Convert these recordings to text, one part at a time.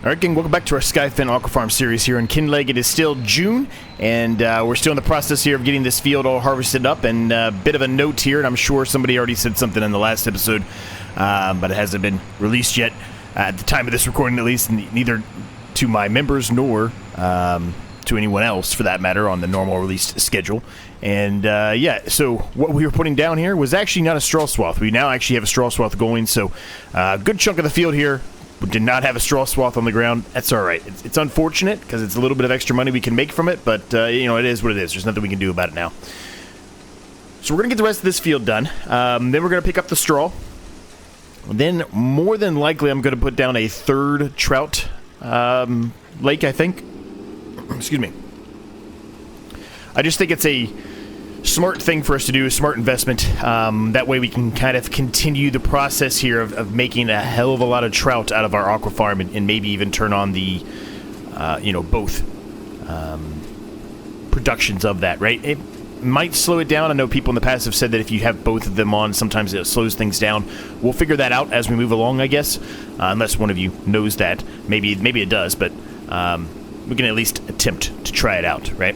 Alright gang, welcome back to our Skyefin Aquafarm series here in Kinlaig. It is still June, and we're still in the process here of getting this field all harvested up, and a bit of a note here, and I'm sure somebody already said something in the last episode, but it hasn't been released yet, at the time of this recording at least, neither to my members nor to anyone else for that matter on the normal release schedule. And yeah, so what we were putting down here was actually not a straw swath. We now actually have a straw swath going, so a good chunk of the field here did not have a straw swath on the ground. That's all right. It's unfortunate because it's a little bit of extra money we can make from it, but you know, it is what it is. There's nothing we can do about it now. So we're gonna get the rest of this field done. Then we're gonna pick up the straw. Then more than likely, I'm gonna put down a third trout lake, I think. Excuse me. I just think it's a smart thing for us to do, a smart investment. That way we can kind of continue the process here of making a hell of a lot of trout out of our aqua farm, and maybe even turn on the, you know, both productions of that, right? It might slow it down. I know people in the past have said that if you have both of them on, sometimes it slows things down. We'll figure that out as we move along, I guess, unless one of you knows that. Maybe it does, but we can at least attempt to try it out, right?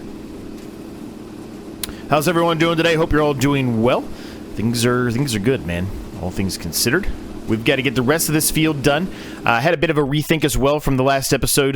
How's everyone doing today? Hope you're all doing well. Things are good, man. All things considered. We've got to get the rest of this field done. I had a bit of a rethink as well from the last episode,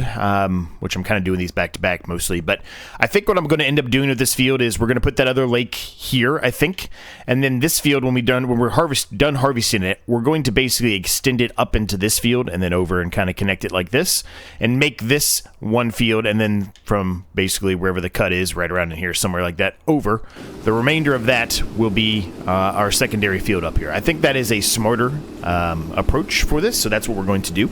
which I'm kind of doing these back-to-back mostly. But I think what I'm going to end up doing with this field is we're going to put that other lake here, I think. And then this field, when we're done harvesting it, we're going to basically extend it up into this field and then over and kind of connect it like this. And make this one field, and then from basically wherever the cut is, right around in here, somewhere like that, over. The remainder of that will be our secondary field up here. I think that is a smarter approach for this, so that's what we're going to do.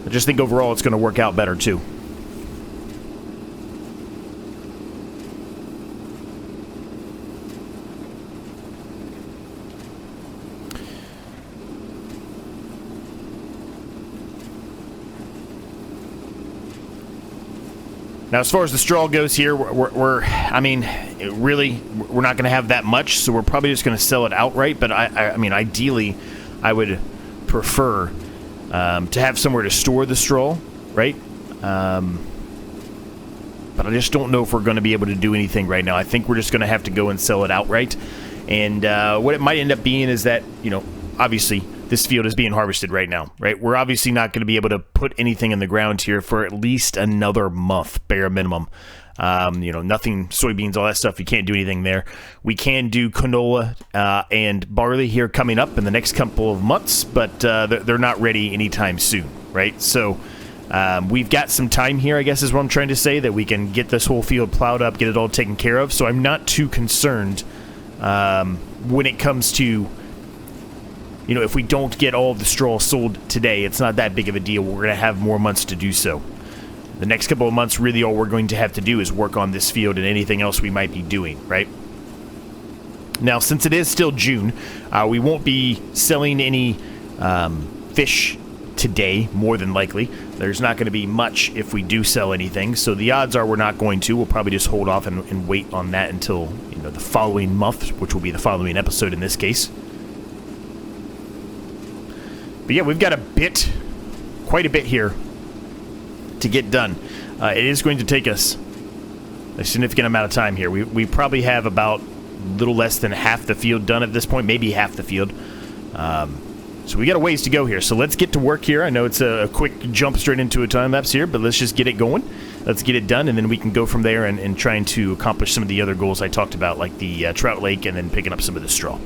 I just think overall it's going to work out better too. Now, as far as the straw goes here, I mean, really, we're not going to have that much, so we're probably just going to sell it outright. But I mean, ideally, I would prefer to have somewhere to store the straw, right? But I just don't know if we're going to be able to do anything right now. I think we're just going to have to go and sell it outright. And what it might end up being is that, you know, obviously, this field is being harvested right now, right? We're obviously not going to be able to put anything in the ground here for at least another month, bare minimum. You know, nothing, soybeans, all that stuff, you can't do anything there. We can do canola and barley here coming up in the next couple of months, but they're not ready anytime soon, right? So we've got some time here, I guess is what I'm trying to say, that we can get this whole field plowed up, get it all taken care of. So I'm not too concerned when it comes to, you know, if we don't get all of the straw sold today, it's not that big of a deal. We're going to have more months to do so. The next couple of months, really all we're going to have to do is work on this field and anything else we might be doing, right? Now, since it is still June, we won't be selling any fish today, more than likely. There's not going to be much if we do sell anything, so the odds are we're not going to. We'll probably just hold off and wait on that until, you know, the following month, which will be the following episode in this case. But yeah, we've got quite a bit here to get done. It is going to take us a significant amount of time here. We probably have about a little less than half the field done at this point, maybe half the field. So we got a ways to go here. So let's get to work here. I know it's a quick jump straight into a time lapse here, but let's just get it going. Let's get it done, and then we can go from there and trying to accomplish some of the other goals I talked about, like the trout lake and then picking up some of the straw.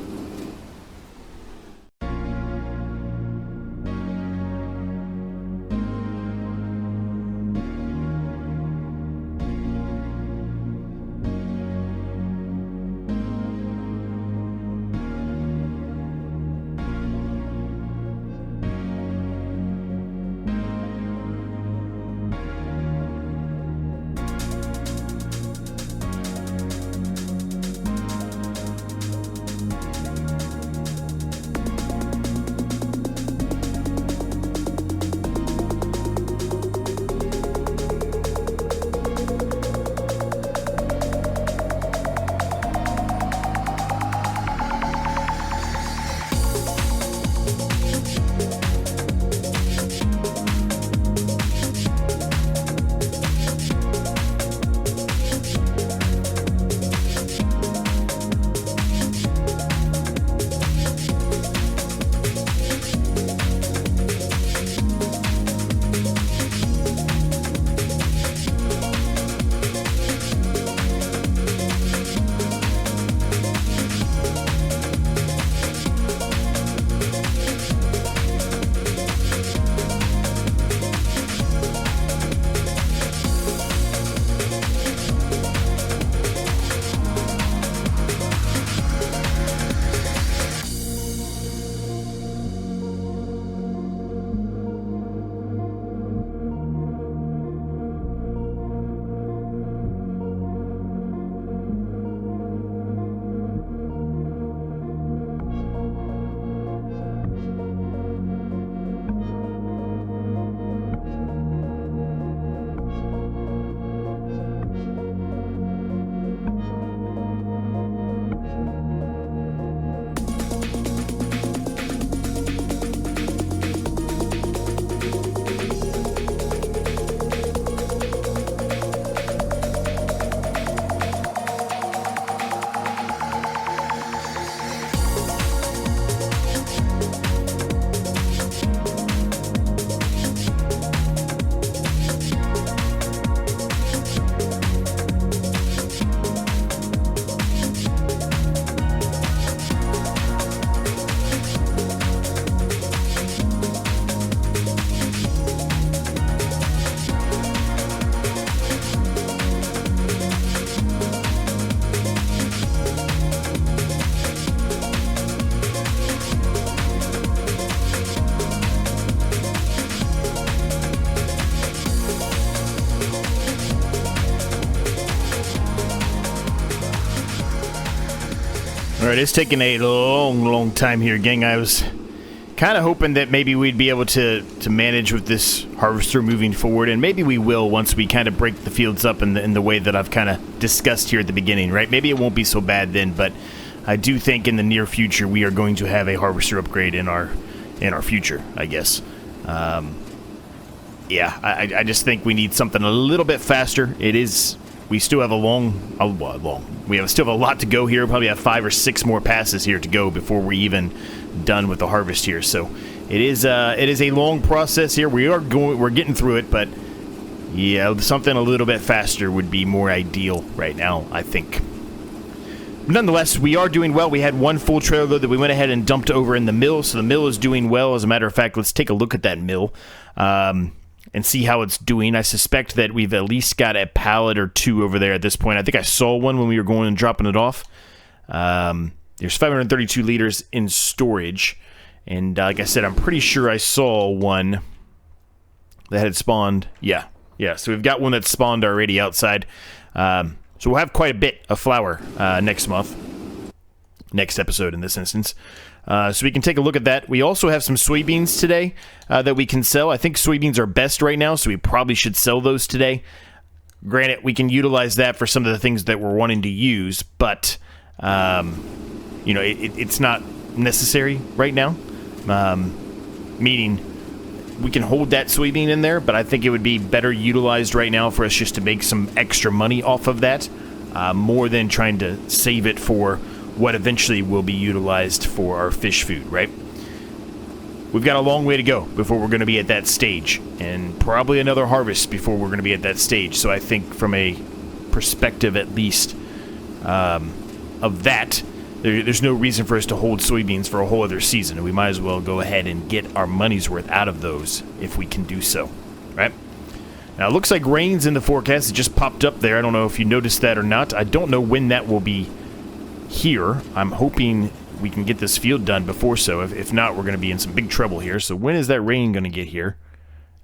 All right, it's taken a long time here, gang. I was kind of hoping that maybe we'd be able to manage with this harvester moving forward, and maybe we will once we kind of break the fields up in the way that I've kind of discussed here at the beginning, right? Maybe it won't be so bad then, but I do think in the near future we are going to have a harvester upgrade in our future, I guess. Yeah, I just think we need something a little bit faster. We still have we still have a lot to go here. Probably have 5 or 6 more passes here to go before we're even done with the harvest here. So it is a long process here. We're getting through it, but yeah, something a little bit faster would be more ideal right now, I think. Nonetheless, we are doing well. We had one full trailer load that we went ahead and dumped over in the mill, so the mill is doing well. As a matter of fact, let's take a look at that mill and see how it's doing. I suspect that we've at least got a pallet or 2 over there at this point. I think I saw one when we were going and dropping it off. There's 532 liters in storage, and like I said, I'm pretty sure I saw one that had spawned. Yeah, so we've got one that spawned already outside. So we'll have quite a bit of flour next episode in this instance. So we can take a look at that. We also have some soybeans today that we can sell. I think soybeans are best right now, so we probably should sell those today. Granted, we can utilize that for some of the things that we're wanting to use, but it's not necessary right now. Meaning, we can hold that soybean in there, but I think it would be better utilized right now for us just to make some extra money off of that, more than trying to save it for what eventually will be utilized for our fish food, right? We've got a long way to go before we're going to be at that stage, and probably another harvest before we're going to be at that stage. So I think from a perspective, at least, of that, there's no reason for us to hold soybeans for a whole other season, and we might as well go ahead and get our money's worth out of those if we can do so, right? Now, it looks like rain's in the forecast. It just popped up there. I don't know if you noticed that or not. I don't know when that will be here. I'm hoping we can get this field done before so. If not, we're going to be in some big trouble here. So when is that rain going to get here?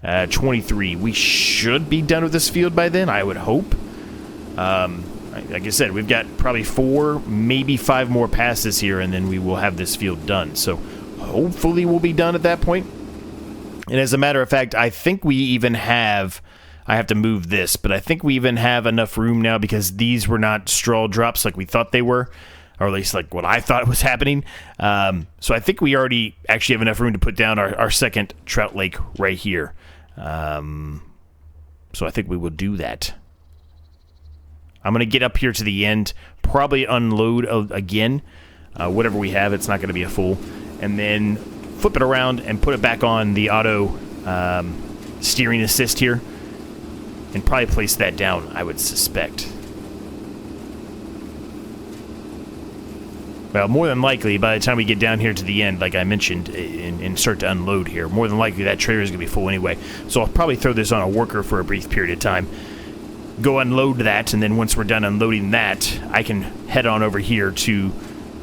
23. We should be done with this field by then, I would hope. Like I said, we've got probably 4, maybe 5 more passes here, and then we will have this field done. So hopefully we'll be done at that point. And as a matter of fact, I think we even have... I have to move this, but I think we even have enough room now because these were not straw drops like we thought they were, or at least like what I thought was happening. So I think we already actually have enough room to put down our second trout lake right here. So I think we will do that. I'm going to get up here to the end, probably unload again, whatever we have. It's not going to be a full. And then flip it around and put it back on the auto steering assist here. And probably place that down, I would suspect. Well, more than likely, by the time we get down here to the end, like I mentioned, and start to unload here, more than likely that trailer is going to be full anyway. So I'll probably throw this on a worker for a brief period of time, go unload that, and then once we're done unloading that, I can head on over here to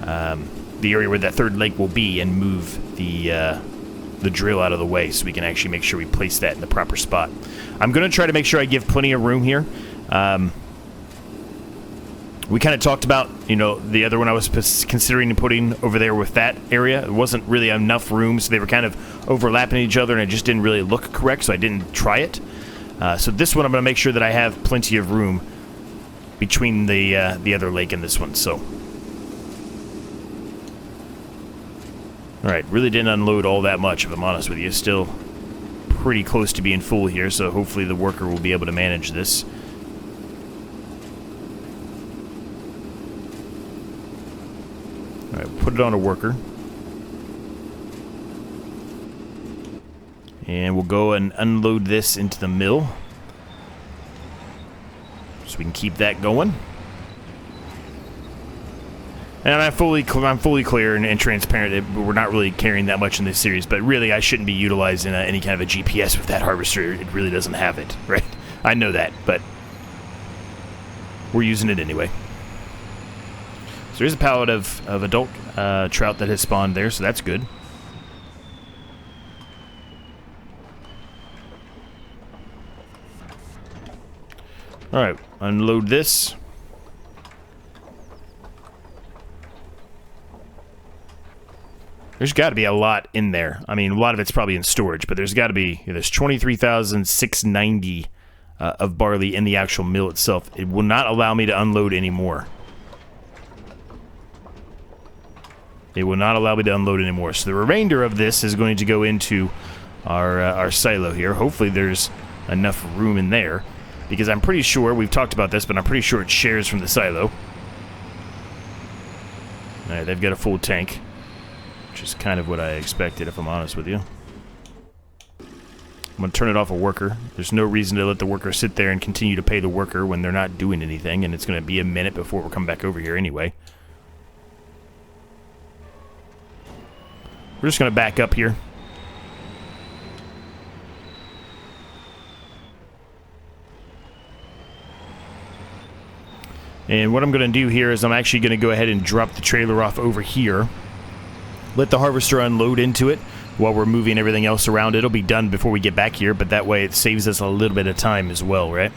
the area where that third lake will be and move the drill out of the way so we can actually make sure we place that in the proper spot. I'm going to try to make sure I give plenty of room here. We kind of talked about, the other one I was considering putting over there with that area. There wasn't really enough room, so they were kind of overlapping each other, and it just didn't really look correct, so I didn't try it. So this one, I'm going to make sure that I have plenty of room between the other lake and this one, so... Alright, really didn't unload all that much, if I'm honest with you. Still pretty close to being full here, so hopefully the worker will be able to manage this. Alright, put it on a worker. And we'll go and unload this into the mill. So we can keep that going. And I'm fully clear and transparent that we're not really carrying that much in this series, but really I shouldn't be utilizing any kind of a GPS with that harvester. It really doesn't have it, right? I know that, but we're using it anyway. So there's a pallet of adult trout that has spawned there, so that's good. Alright, unload this. There's got to be a lot in there. I mean, a lot of it's probably in storage, but there's got to be... There's 23,690 of barley in the actual mill itself. It will not allow me to unload anymore. It will not allow me to unload anymore. So the remainder of this is going to go into our silo here. Hopefully there's enough room in there, because I'm pretty sure, we've talked about this, but I'm pretty sure it shares from the silo. Alright, they've got a full tank, which is kind of what I expected, if I'm honest with you. I'm going to turn it off a worker. There's no reason to let the worker sit there and continue to pay the worker when they're not doing anything, and it's going to be a minute before we'll come back over here anyway. We're just going to back up here. And what I'm going to do here is I'm actually going to go ahead and drop the trailer off over here. Let the harvester unload into it while we're moving everything else around. It'll be done before we get back here, but that way it saves us a little bit of time as well, right?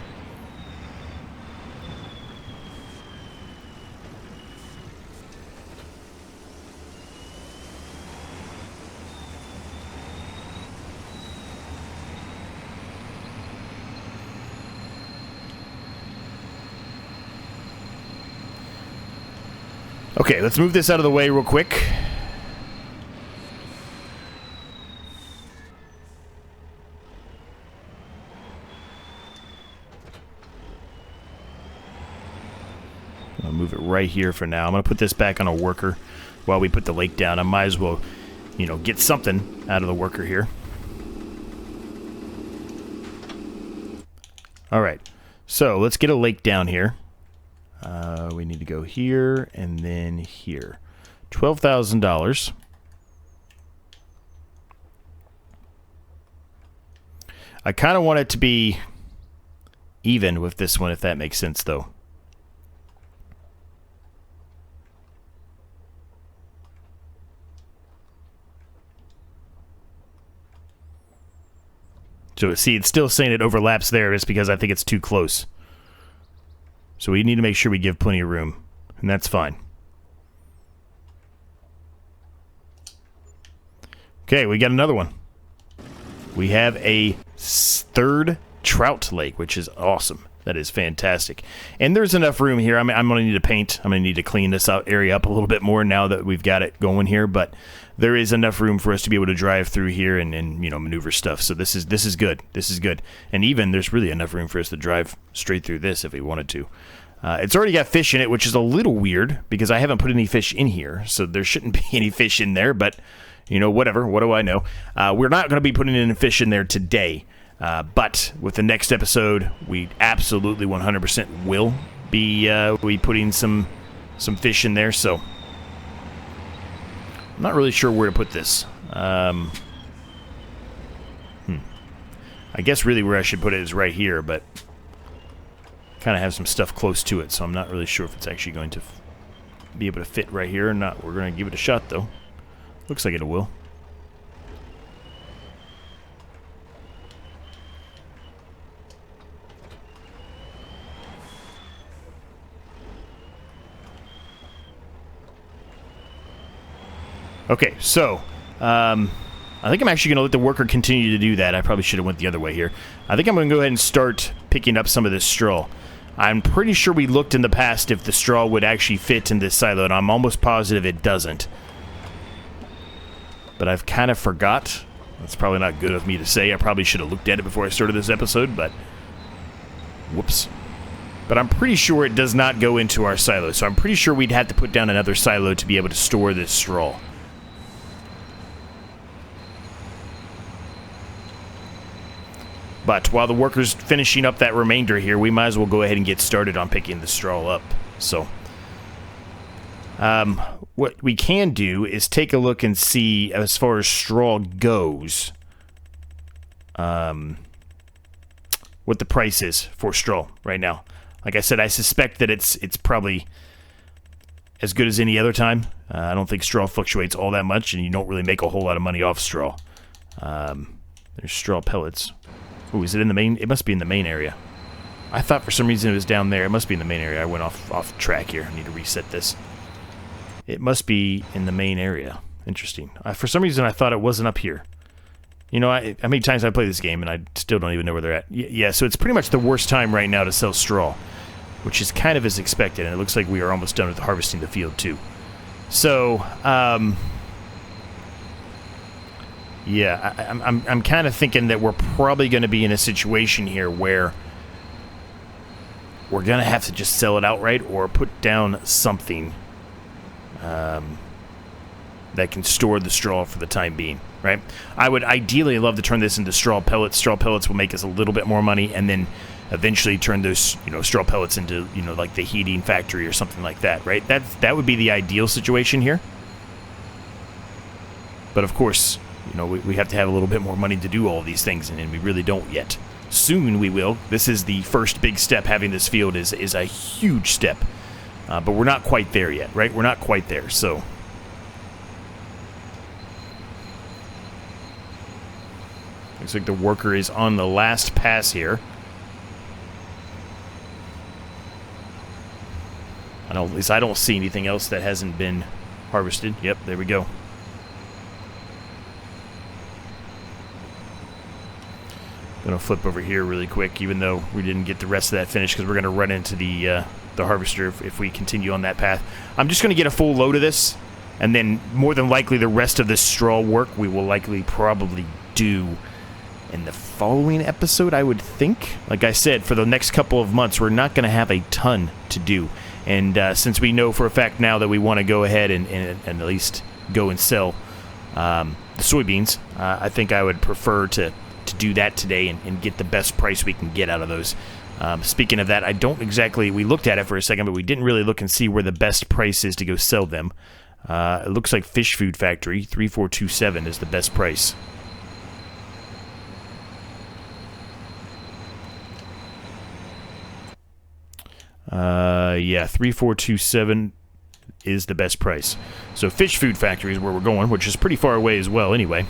Okay, let's move this out of the way real quick. I'll move it right here for now. I'm going to put this back on a worker while we put the lake down. I might as well, you know, get something out of the worker here. Alright, so let's get a lake down here. We need to go here and then here. $12,000. I kind of want it to be even with this one, if that makes sense, though. So, see, it's still saying it overlaps there. It's because I think it's too close. So we need to make sure we give plenty of room, and that's fine. Okay, we got another one. We have a third trout lake, which is awesome. That is fantastic. And there's enough room here. I'm going to need to paint. I'm going to need to clean this area up a little bit more now that we've got it going here, but there is enough room for us to be able to drive through here and you know, maneuver stuff. So this is good. This is good. And even there's really enough room for us to drive straight through this if we wanted to. It's already got fish in it, which is a little weird because I haven't put any fish in here, so there shouldn't be any fish in there, but you know, whatever. What do I know? We're not going to be putting any fish in there today. But with the next episode, we absolutely 100% will be putting some fish in there. So I'm not really sure where to put this. I guess really where I should put it is right here, but kind of have some stuff close to it, so I'm not really sure if it's actually going to be able to fit right here or not. We're going to give it a shot, though. Looks like it will. Okay, so, I think I'm actually going to let the worker continue to do that. I probably should have went the other way here. I think I'm going to go ahead and start picking up some of this straw. I'm pretty sure we looked in the past if the straw would actually fit in this silo, and I'm almost positive it doesn't. But I've kind of forgot. That's probably not good of me to say. I probably should have looked at it before I started this episode, but whoops. But I'm pretty sure it does not go into our silo, so I'm pretty sure we'd have to put down another silo to be able to store this straw. But while the worker's finishing up that remainder here, we might as well go ahead and get started on picking the straw up. So, what we can do is take a look and see, as far as straw goes, what the price is for straw right now. Like I said, I suspect that it's probably as good as any other time. I don't think straw fluctuates all that much, and you don't really make a whole lot of money off straw. There's straw pellets. Oh, is it in the main? It must be in the main area. I thought for some reason it was down there. It must be in the main area. I went off track here. I need to reset this. It must be in the main area. Interesting. For some reason, I thought it wasn't up here. You know, how many times I play this game, and I still don't even know where they're at. Yeah, so it's pretty much the worst time right now to sell straw, which is kind of as expected, and it looks like we are almost done with harvesting the field, too. So, yeah, I'm kind of thinking that we're probably going to be in a situation here where we're going to have to just sell it outright or put down something that can store the straw for the time being, right? I would ideally love to turn this into straw pellets. Straw pellets will make us a little bit more money, and then eventually turn those, straw pellets into, like the heating factory or something like that, right? That would be the ideal situation here. But of course, we have to have a little bit more money to do all these things, and we really don't yet. Soon we will. This is the first big step. Having this field is a huge step. But we're not quite there yet, right? We're not quite there, so... Looks like the worker is on the last pass here. At least I don't see anything else that hasn't been harvested. Yep, there we go. Gonna flip over here really quick, even though we didn't get the rest of that finished, because we're gonna run into the harvester if we continue on that path. I'm just gonna get a full load of this, and then more than likely the rest of this straw work we will probably do in the following episode, I would think. Like I said, for the next couple of months, we're not gonna have a ton to do, and since we know for a fact now that we want to go ahead and at least go and sell the soybeans, I think I would prefer to do that today and get the best price we can get out of those. Speaking of that, I don't exactly... We looked at it for a second, but we didn't really look and see where the best price is to go sell them. It looks like Fish Food Factory, 3427 is the best price. Yeah, 3427 is the best price. So Fish Food Factory is where we're going, which is pretty far away as well anyway.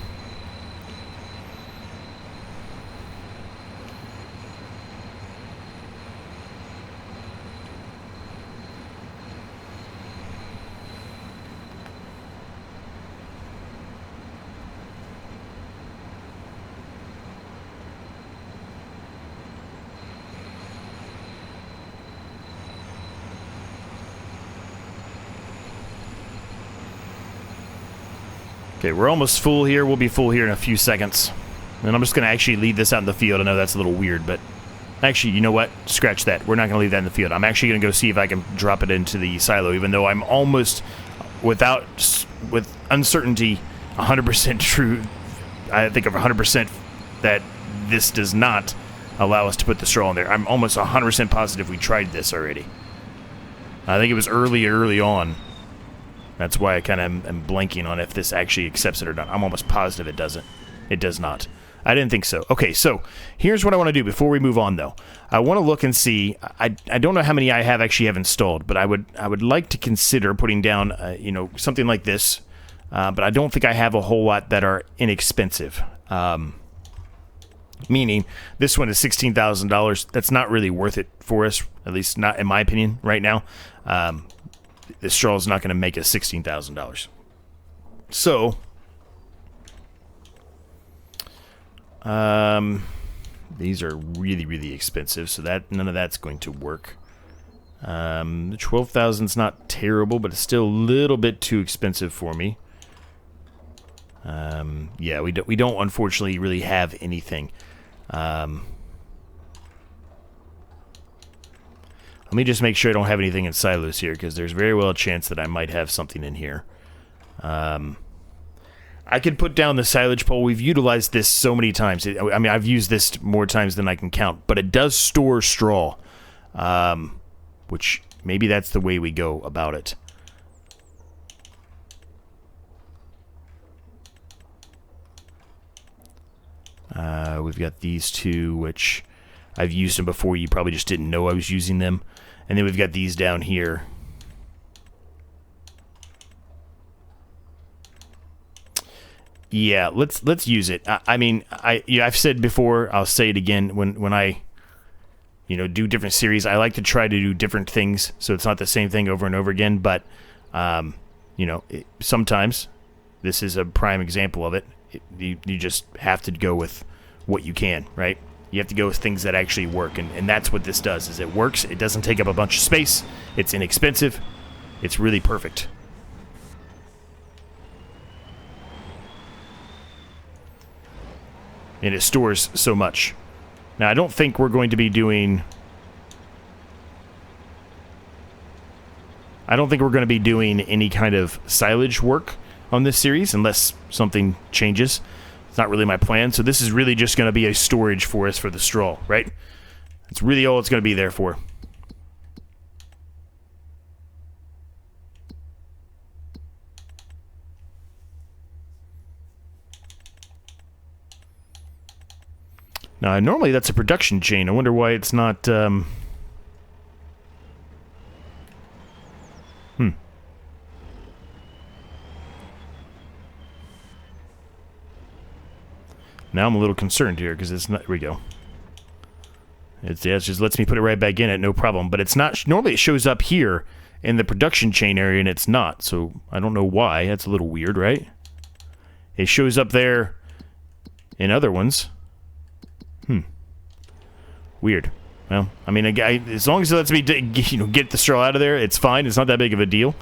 Okay, we're almost full here. We'll be full here in a few seconds. And I'm just going to actually leave this out in the field. I know that's a little weird, but actually, you know what? Scratch that. We're not going to leave that in the field. I'm actually going to go see if I can drop it into the silo, even though I'm almost, with uncertainty, 100% true. I think of 100% that this does not allow us to put the straw in there. I'm almost 100% positive we tried this already. I think it was early on. That's why I kind of am blanking on if this actually accepts it or not. I'm almost positive it doesn't. It does not. I didn't think so. Okay, so here's what I want to do before we move on, though. I want to look and see. I don't know how many I actually have installed, but I would like to consider putting down, something like this. But I don't think I have a whole lot that are inexpensive. Meaning, this one is $16,000. That's not really worth it for us, at least not in my opinion right now. This straw is not going to make us $16,000. So, these are really, really expensive, so that none of that's going to work. The 12,000 is not terrible, but it's still a little bit too expensive for me. Yeah, we don't unfortunately really have anything. Let me just make sure I don't have anything in silos here, because there's very well a chance that I might have something in here. I could put down the silage pole. We've utilized this so many times. I mean, I've used this more times than I can count, but it does store straw, which maybe that's the way we go about it. We've got these two, which I've used them before. You probably just didn't know I was using them. And then we've got these down here. Yeah, let's use it. I mean, I've said before, I'll say it again, when I do different series, I like to try to do different things so it's not the same thing over and over again, but sometimes this is a prime example of it. You just have to go with what you can, right? You have to go with things that actually work, and that's what this does, is it works. It doesn't take up a bunch of space. It's inexpensive. It's really perfect. And it stores so much. Now, I don't think we're going to be doing... I don't think we're going to be doing any kind of silage work on this series unless something changes. It's not really my plan, so this is really just going to be a storage for us for the straw, right? That's really all it's going to be there for. Now, normally that's a production chain. I wonder why it's not... Now I'm a little concerned here, because it's not... Here we go. It just lets me put it right back in it, no problem. But it's not... Normally it shows up here in the production chain area, and it's not. So I don't know why. That's a little weird, right? It shows up there in other ones. Weird. Well, I mean, as long as it lets me get the straw out of there, it's fine. It's not that big of a deal.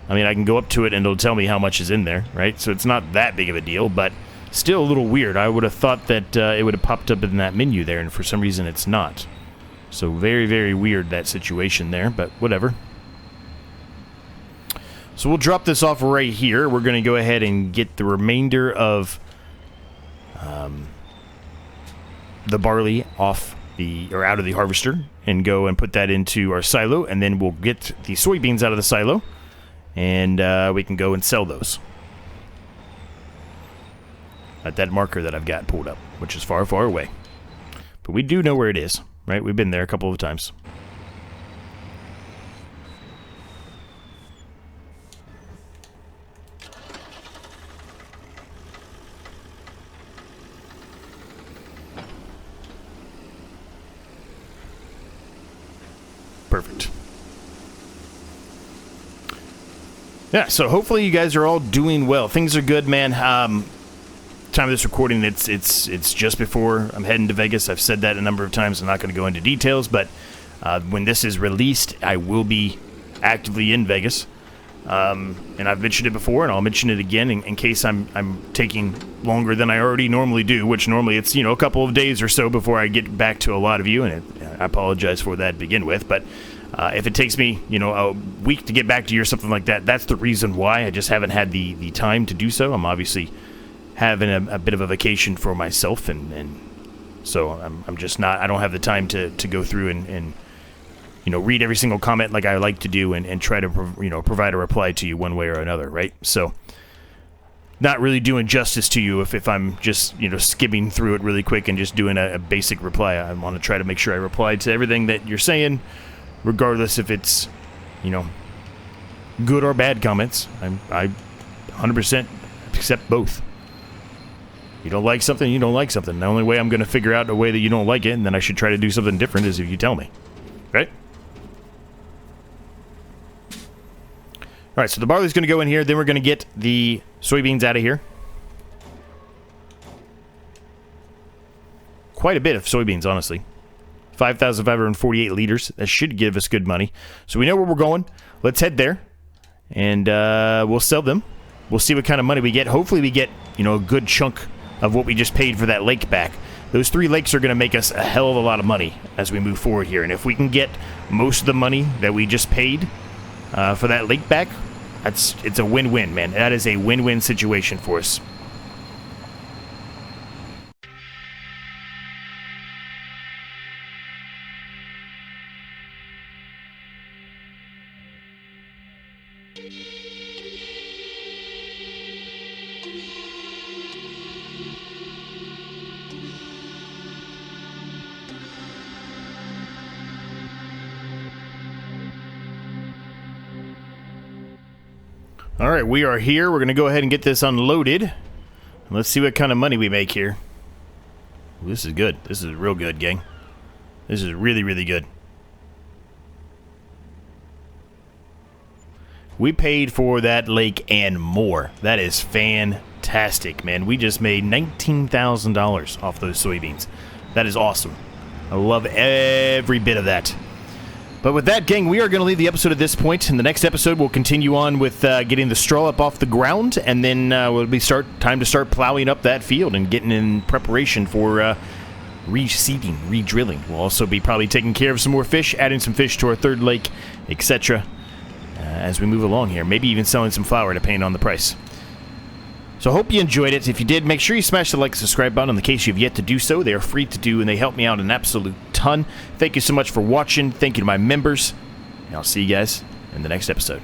I mean, I can go up to it, and it'll tell me how much is in there, right? So it's not that big of a deal, but... Still a little weird. I would have thought that it would have popped up in that menu there, and for some reason it's not. So very, very weird, that situation there, but whatever. So we'll drop this off right here. We're going to go ahead and get the remainder of the barley off out of the harvester and go and put that into our silo, and then we'll get the soybeans out of the silo, and we can go and sell those. At that marker that I've got pulled up, which is far, far away. But we do know where it is, right? We've been there a couple of times. Perfect. Yeah, so hopefully you guys are all doing well. Things are good, man. Time of this recording, it's just before I'm heading to Vegas. I've said that a number of times. I'm not going to go into details, but when this is released, I will be actively in Vegas. And I've mentioned it before, and I'll mention it again in case I'm taking longer than I already normally do, which normally it's, a couple of days or so before I get back to a lot of you, and I apologize for that to begin with, but if it takes me, a week to get back to you or something like that, that's the reason why. I just haven't had the time to do so. I'm obviously having a bit of a vacation for myself, and so I'm just not, I don't have the time to go through and read every single comment like I like to do and try to provide a reply to you one way or another, right? So not really doing justice to you if I'm just skimming through it really quick and just doing a basic reply. I want to try to make sure I reply to everything that you're saying, regardless if it's good or bad comments. I 100% accept both. You don't like something, you don't like something. The only way I'm going to figure out a way that you don't like it, and then I should try to do something different, is if you tell me. Right? Alright, so the barley's going to go in here. Then we're going to get the soybeans out of here. Quite a bit of soybeans, honestly. 5,548 liters. That should give us good money. So we know where we're going. Let's head there. And we'll sell them. We'll see what kind of money we get. Hopefully we get, a good chunk of what we just paid for that lake back. Those 3 lakes are going to make us a hell of a lot of money as we move forward here. And if we can get most of the money that we just paid for that lake back, it's a win-win, man. That is a win-win situation for us. All right, we are here. We're going to go ahead and get this unloaded. Let's see what kind of money we make here. Ooh, this is good. This is real good, gang. This is really, really good. We paid for that lake and more. That is fantastic, man. We just made $19,000 off those soybeans. That is awesome. I love every bit of that. But with that, gang, we are going to leave the episode at this point. In the next episode, we'll continue on with getting the straw up off the ground, and then it'll be time to start plowing up that field and getting in preparation for reseeding, re-drilling. We'll also be probably taking care of some more fish, adding some fish to our third lake, etc. As we move along here. Maybe even selling some flour depending on the price. So I hope you enjoyed it. If you did, make sure you smash the like and subscribe button in the case you've yet to do so. They are free to do, and they help me out an absolute ton. Thank you so much for watching. Thank you to my members. And I'll see you guys in the next episode.